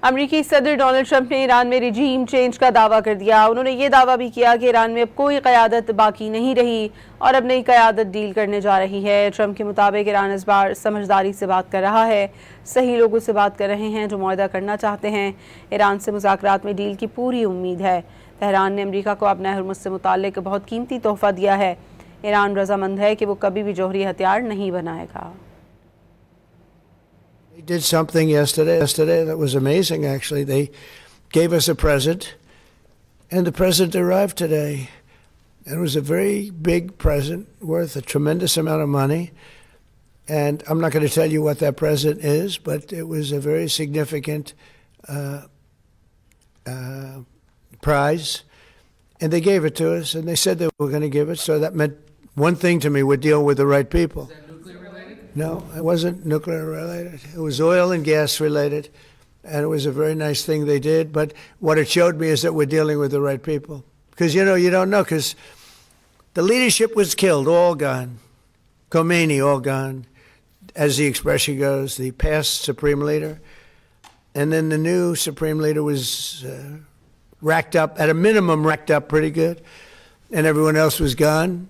अमरीकी सदर Donald Trump ने ईरान में रजीम चेंज का दावा कर दिया। उन्होंने ये दावा भी किया कि ईरान में अब कोई क़यादत बाकी नहीं रही और अब नई क़यादत डील करने जा रही है। ट्रंप के मुताबिक ईरान इस बार समझदारी से बात कर रहा है, सही लोगों से बात कर रहे हैं जो मुआहदा करना चाहते हैं। ईरान से मुज़ाकरात में डील की पूरी उम्मीद है। तेहरान ने अमरीका को अपने हुर्मुज़ से मुताल्लिक़ बहुत कीमती तोहफ़ा दिया है। ईरान रज़ामंद है कि वो कभी भी जौहरी हथियार नहीं बनाएगा। They did something yesterday that was amazing, actually. They gave us a present, and the present arrived today. It was a very big present worth a tremendous amount of money. And I'm not going to tell you what that present is, but it was a very significant prize. And they gave it to us, and they said they were going to give it. So that meant one thing to me: we're dealing with the right people. No, it wasn't nuclear related. It was oil and gas related, and it was a very nice thing they did. But what it showed me is that we're dealing with the right people. Because, you don't know, because the leadership was killed, all gone. Khomeini, all gone, as the expression goes, the past supreme leader. And then the new supreme leader was racked up, at a minimum racked up pretty good, and everyone else was gone.